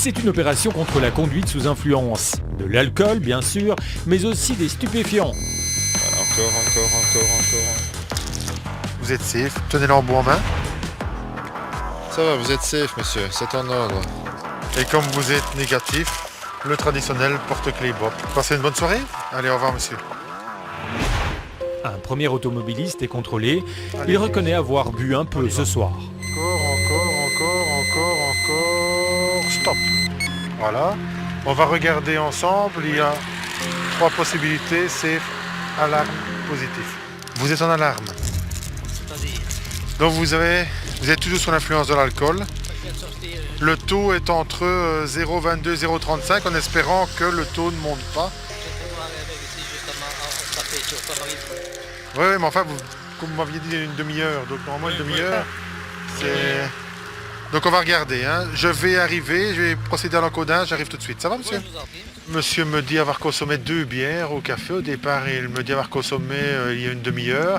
C'est une opération contre la conduite sous influence. De l'alcool, bien sûr, mais aussi des stupéfiants. Voilà, encore. Vous êtes safe, tenez l'embout en main. Ça va, vous êtes safe, monsieur, c'est en ordre. Et comme vous êtes négatif, le traditionnel porte-clés Bob. Passez une bonne soirée. Allez, au revoir, monsieur. Un premier automobiliste est contrôlé. Il reconnaît avoir bu un peu ce soir. Encore. Stop. Voilà. On va regarder ensemble. Il y a 3 possibilités. Safe, alarme, positif. Vous êtes en alarme. Donc vous êtes toujours sous l'influence de l'alcool. Le taux est entre 0,22 et 0,35 en espérant que le taux ne monte pas. Oui, mais enfin, comme vous m'aviez dit une demi-heure, donc normalement une demi-heure, c'est... Donc on va regarder, hein. Je vais procéder à l'encodage, j'arrive tout de suite. Ça va, monsieur? Monsieur me dit avoir consommé 2 bières au café. Au départ, il me dit avoir consommé il y a une demi-heure.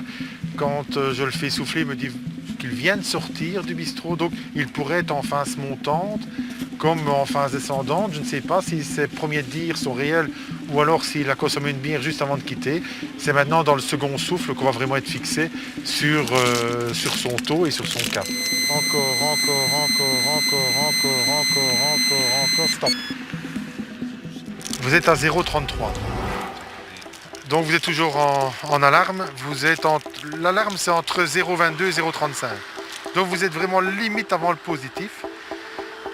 Quand je le fais souffler, il me dit qu'il vient de sortir du bistrot, donc il pourrait être en phase montante comme en phase descendante. Je ne sais pas si ses premiers dires sont réels ou alors s'il a consommé une bière juste avant de quitter. C'est maintenant dans le second souffle qu'on va vraiment être fixé sur son taux et sur son cap. Encore, stop. Vous êtes à 0,33. Donc vous êtes toujours en alarme. L'alarme c'est entre 0,22 et 0,35. Donc vous êtes vraiment limite avant le positif.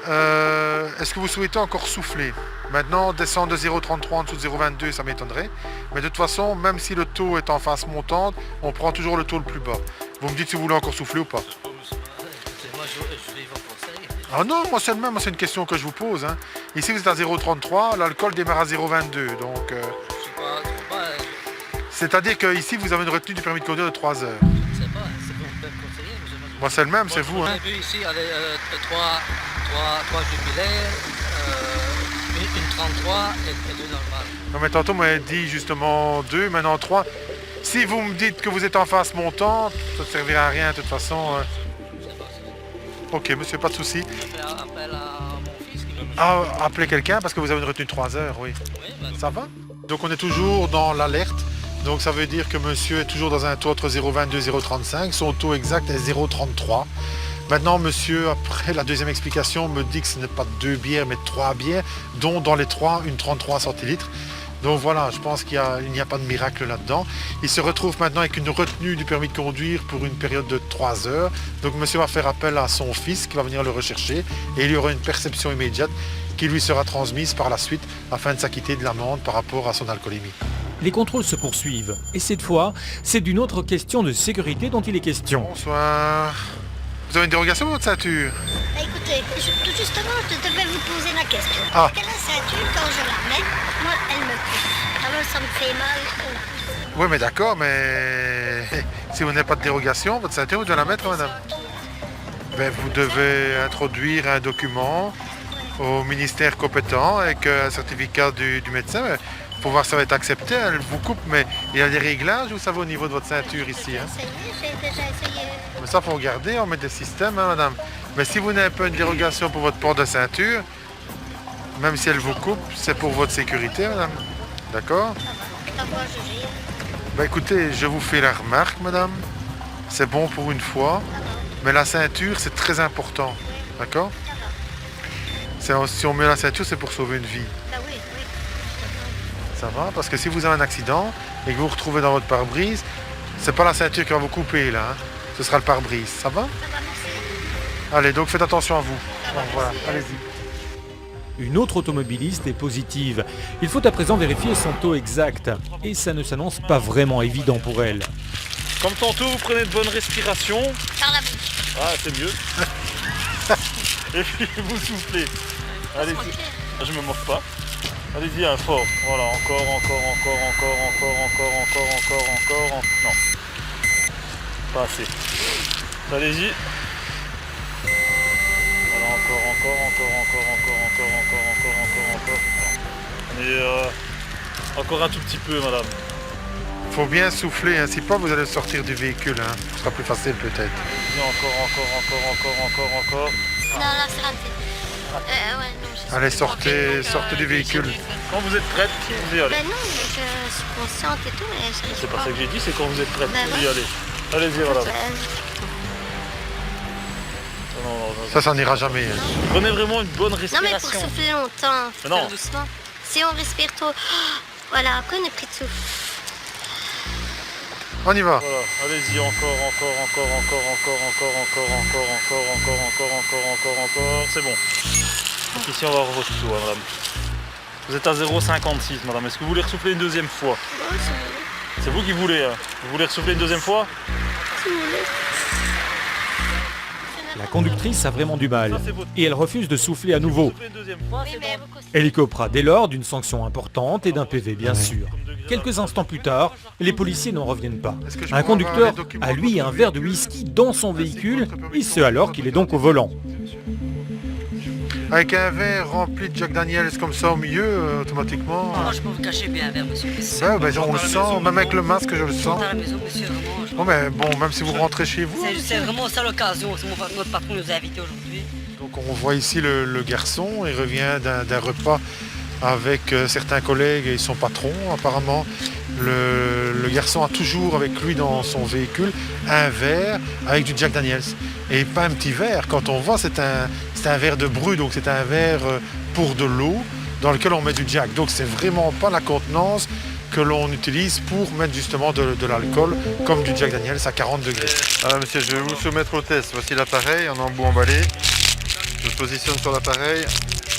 Est-ce que vous souhaitez encore souffler? Maintenant, descendre de 0,33 en dessous de 0,22, ça m'étonnerait. Mais de toute façon, même si le taux est en phase montante, on prend toujours le taux le plus bas. Vous me dites si vous voulez encore souffler ou pas? Ah non, moi c'est le même, c'est une question que je vous pose. Hein. Ici vous êtes à 0,33, l'alcool démarre à 0,22. Donc, c'est-à-dire qu'ici vous avez une retenue du permis de conduire de 3 heures. Je ne sais pas, c'est vous le même conseiller. Moi c'est le même, c'est vous. On Hein. a vu ici 3 jubilaires, une 33 et 2 normales. Non mais tantôt on m'a dit justement 2, maintenant 3. Si vous me dites que vous êtes en phase montante, ça ne servira à rien de toute façon. Ok monsieur, pas de souci. Je fais appel à mon fils qui me... Ah, appelez quelqu'un parce que vous avez une retenue de 3 heures, oui. Oui, ben, Ça va? Donc on est toujours dans l'alerte. Donc ça veut dire que monsieur est toujours dans un taux entre 0,22 et 0,35. Son taux exact est 0,33. Maintenant, monsieur, après la deuxième explication, me dit que ce n'est pas 2 bières, mais 3 bières, dont dans les 3, une 33 centilitres. Donc voilà, je pense qu'il n'y a pas de miracle là-dedans. Il se retrouve maintenant avec une retenue du permis de conduire pour une période de 3 heures. Donc monsieur va faire appel à son fils qui va venir le rechercher et il y aura une perception immédiate qui lui sera transmise par la suite afin de s'acquitter de l'amende par rapport à son alcoolémie. Les contrôles se poursuivent. Et cette fois, c'est d'une autre question de sécurité dont il est question. Bonsoir. Vous avez une dérogation pour votre ceinture? Écoutez, tout justement, je devais vous poser la question. Ah. Parce que la ceinture, quand je la mets, moi, elle me coupe. Alors ça me fait mal. Oui, mais d'accord, mais si vous n'avez pas de dérogation, votre ceinture, vous devez la mettre, madame. Ben, vous devez introduire un document au ministère compétent avec un certificat du médecin pour voir si ça va être accepté. Elle vous coupe, mais il y a des réglages, vous savez, au niveau de votre ceinture ici. Hein. J'ai déjà essayé. Mais ça, il faut regarder, on met des systèmes, hein, madame. Mais si vous n'avez pas une dérogation pour votre port de ceinture, même si elle vous coupe, c'est pour votre sécurité, madame. D'accord? Ben, écoutez, je vous fais la remarque, madame. C'est bon pour une fois. Mais la ceinture, c'est très important. D'accord? Si on met la ceinture, c'est pour sauver une vie. Ah oui, oui. Ça va? Parce que si vous avez un accident et que vous vous retrouvez dans votre pare-brise, c'est pas la ceinture qui va vous couper, là. Hein. Ce sera le pare-brise. Ça va? Ça va, merci. Allez, donc faites attention à vous. Ça va, Bon, voilà, merci. allez-y. Une autre automobiliste est positive. Il faut à présent vérifier son taux exact. Et ça ne s'annonce pas vraiment évident pour elle. Comme tantôt, vous prenez de bonnes respirations. Par la bouche. Ah, c'est mieux. Et puis vous soufflez. Allez, je me moque pas. Allez-y, un fort. Voilà, encore. Non. Pas assez. Allez-y. Voilà, encore. Allez, encore un tout petit peu, madame. Faut bien souffler, hein. Si pas, vous allez sortir du véhicule. Hein. Ce sera plus facile peut-être. Encore. Non, là, c'est raté. Ouais, non, je suis... Allez, sortez du véhicule. Quand vous êtes prête, vous y allez. Ben non, mais je suis consciente et tout, mais je C'est pas ça que j'ai dit, c'est quand vous êtes prête, Ben vous y ouais. allez. Allez-y, voilà. Non, Ça n'ira jamais. Hein. Prenez vraiment une bonne Non, mais pour respiration. souffler longtemps, faut Mais non. faire doucement. Si on respire trop... Voilà, après on est pris de souffle. On y va. Voilà, allez-y, encore. C'est bon. Donc ici, on va avoir votre tour, hein, madame. Vous êtes à 0,56, madame. Est-ce que vous voulez ressouffler une deuxième fois? Bon, C'est vous qui voulez, hein. Vous voulez ressouffler une deuxième fois? si vous voulez. La conductrice a vraiment du mal Ça, c'est votre... et elle refuse de souffler à nouveau. Soufflez une deuxième fois, Oui, c'est mais bon. vous costez. Elle écopera dès lors d'une sanction importante et d'un PV bien sûr. Quelques instants plus tard, les policiers n'en reviennent pas. Est-ce que je Un peux avoir conducteur les documents a lui de un votre verre de véhicule whisky dans son Ainsi que véhicule, votre permis et de ce conduire. alors qu'il est donc au volant. Avec un verre rempli de Jack Daniels comme ça au milieu, automatiquement. Moi, je peux vous cacher bien un verre, monsieur. Ben, on le sent, même avec le masque, je le sens. À la maison, monsieur, vraiment. Bon, mais bon, même si vous rentrez chez vous. C'est vraiment ça l'occasion. Notre patron nous a invités aujourd'hui. Donc on voit ici le garçon, il revient d'un repas avec certains collègues et son patron apparemment. Le garçon a toujours avec lui dans son véhicule un verre avec du Jack Daniels. Et pas un petit verre, quand on voit c'est un verre de bru, donc c'est un verre pour de l'eau dans lequel on met du Jack. Donc c'est vraiment pas la contenance que l'on utilise pour mettre justement de l'alcool comme du Jack Daniels à 40 degrés. Alors monsieur, je vais vous soumettre au test. Voici l'appareil en embout emballé. Je me positionne sur l'appareil.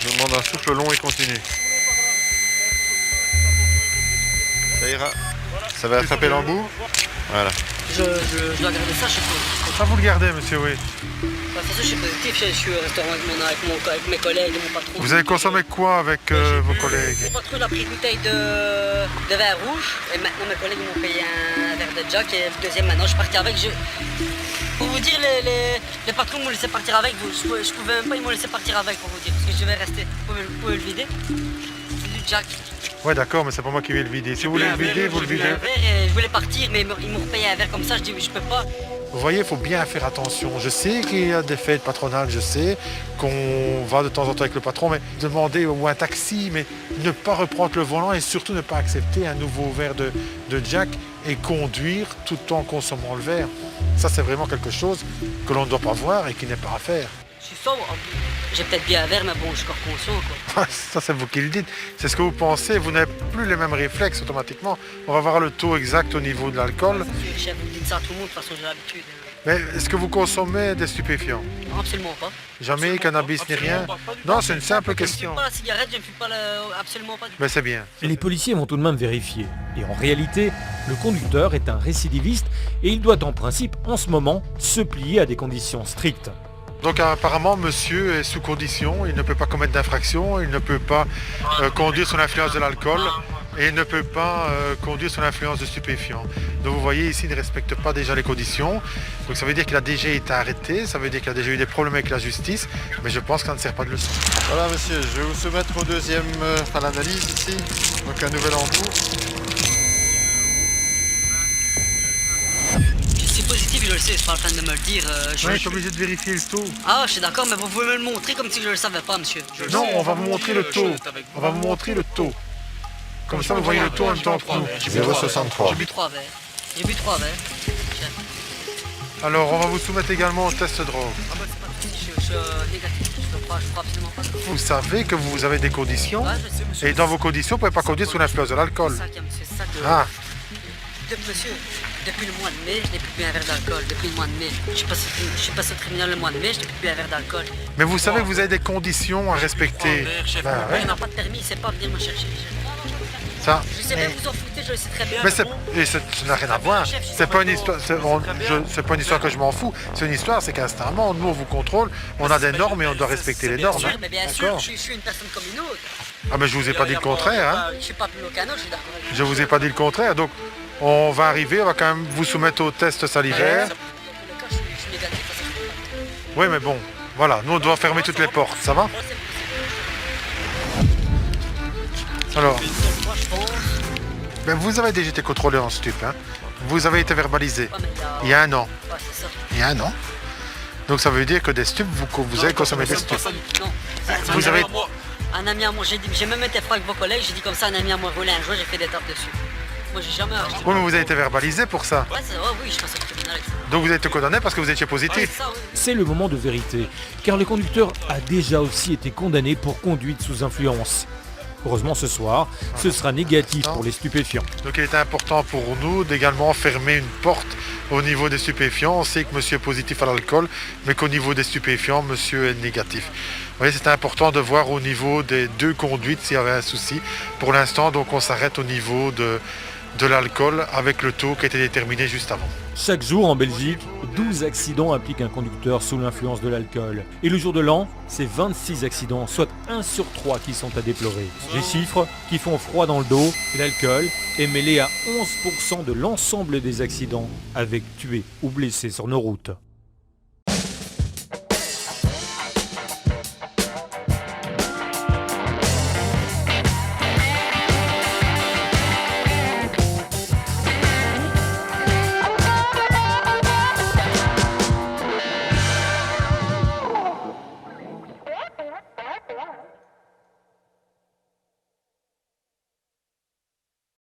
Je demande un souffle long et continu. Ça ira. Ça va attraper l'embout. Voilà. Je dois garder ça, je suis positif. Ça vous le gardez, monsieur, oui. De toute façon, je suis positif. Je suis au restaurant avec mes collègues et mon patron. Vous avez consommé quoi avec vos collègues? Mon patron il a pris une bouteille de vin rouge. Et maintenant, mes collègues ils m'ont payé un verre de Jack. Et le deuxième, maintenant, je suis parti avec. Pour vous dire, les patrons m'ont laissé partir avec. Je pouvais même pas, ils m'ont laissé partir avec pour vous dire. Parce que je vais rester. Vous pouvez le vider. C'est du Jack. Ouais, d'accord, mais c'est pas moi qui vais le vider. Si vous voulez le vider, vous le J'ai bu videz. un verre et je voulais partir, mais ils m'ont repayé un verre comme ça. Je dis, je peux pas. Vous voyez, il faut bien faire attention. Je sais qu'il y a des fêtes patronales, je sais qu'on va de temps en temps avec le patron, mais demander ou un taxi, mais ne pas reprendre le volant et surtout ne pas accepter un nouveau verre de Jack et conduire tout en consommant le verre. Ça, c'est vraiment quelque chose que l'on ne doit pas voir et qui n'est pas à faire. Je suis sobre. J'ai peut-être bien un verre, mais bon, je suis encore conscient, quoi. Ça, c'est vous qui le dites. C'est ce que vous pensez. Vous n'avez plus les mêmes réflexes automatiquement. On va voir le taux exact au niveau de l'alcool. Le chef me dit ça à tout le monde, de toute façon, j'ai l'habitude. Mais est-ce que vous consommez des stupéfiants? Non, absolument pas. Jamais, cannabis ni rien? Non, c'est une simple Je ne question. fume pas la cigarette, je ne fume pas absolument pas. Mais c'est bien. Les policiers vont tout de même vérifier. Et en réalité, le conducteur est un récidiviste et il doit en principe, en ce moment, se plier à des conditions strictes. Donc apparemment, monsieur est sous condition, il ne peut pas commettre d'infraction, il ne peut pas conduire sous l'influence de l'alcool et il ne peut pas conduire sous l'influence de stupéfiants. Donc vous voyez ici, il ne respecte pas déjà les conditions. Donc ça veut dire qu'il a déjà été arrêté, ça veut dire qu'il a déjà eu des problèmes avec la justice, mais je pense que ça ne sert pas de leçon. Voilà monsieur, je vais vous soumettre au deuxième, à l'analyse ici. Donc un nouvel embout. C'est positif, je le sais, c'est pas la peine de me le dire. Ouais, je suis obligé de vérifier le taux. Ah, je suis d'accord, mais vous pouvez me le montrer comme si je le savais pas, monsieur. Non, on va vous montrer le taux. On va vous montrer le taux. Comme ça, vous voyez le taux en même temps que nous. 0,63. J'ai bu 3 verres. J'ai bu 3 verres. Alors, on va vous soumettre également au test drogue. Ah bah c'est pas possible, je suis négatif, je crois absolument pas. Vous savez que vous avez des conditions Ouais, je sais, monsieur. et dans vos conditions, vous ne pouvez pas conduire sous l'influence de l'alcool. C'est ça, monsieur, c'est ça que... Ah, Monsieur, depuis le mois de mai, je n'ai plus bu un verre d'alcool. Depuis le mois de mai. Je suis passé au tribunal le mois de mai, je n'ai plus bu un verre d'alcool. mais vous savez que vous avez des conditions à respecter. Ben ouais, On n'a pas de permis, c'est pas venir me chercher. ça. Je sais bien que vous en foutez, je le sais très bien. Mais ça n'a rien à voir. C'est pas une histoire. C'est pas une histoire que je m'en fous. C'est une histoire, c'est qu'instantanément, nous on vous contrôle, on a des normes et on doit respecter les normes. Bien hein. sûr, mais bien sûr, D'accord. je suis une personne comme une autre. Ah mais je vous ai pas dit le contraire. Hein. Je suis pas plus qu'un autre, je suis d'accord avec vous. Je vous ai pas dit le contraire. Donc on va arriver, on va quand même vous soumettre au test salivaire. Dans tous les cas, je suis négatif parce que je peux pas. Oui, mais bon, voilà, nous on doit fermer toutes les portes. Ça va? Moi, c'est Alors, possible. Moi, je pense. ben, vous avez déjà été contrôlé en stup. Hein. Vous avez été verbalisé Ouais, mais il y a un an. Ouais, c'est ça. Il y a un an. Donc ça veut dire que des stupes, vous avez consommé des stupes. Non. Vous avez- Un ami à moi, j'ai même été franc avec vos collègues, j'ai dit comme ça, un ami à moi roulait un jour, j'ai fait des tapes dessus. Moi j'ai jamais acheté. Oui, mais vous avez été verbalisé pour ça. Ouais, c'est vrai, oui, je passe au tribunal avec ça. Donc vous avez été condamné parce que vous étiez Ouais, positif. ça, oui. C'est le moment de vérité, car le conducteur a déjà aussi été condamné pour conduite sous influence. Heureusement ce soir, ce sera négatif pour les stupéfiants. Donc il était important pour nous d'également fermer une porte au niveau des stupéfiants. On sait que monsieur est positif à l'alcool, mais qu'au niveau des stupéfiants, monsieur est négatif. Vous voyez, c'était important de voir au niveau des deux conduites s'il y avait un souci. Pour l'instant, donc on s'arrête au niveau de l'alcool avec le taux qui a été déterminé juste avant. Chaque jour en Belgique, 12 accidents impliquent un conducteur sous l'influence de l'alcool. Et le jour de l'an, c'est 26 accidents, soit 1 sur 3 qui sont à déplorer. Des chiffres qui font froid dans le dos. L'alcool est mêlé à 11% de l'ensemble des accidents, avec tués ou blessés sur nos routes.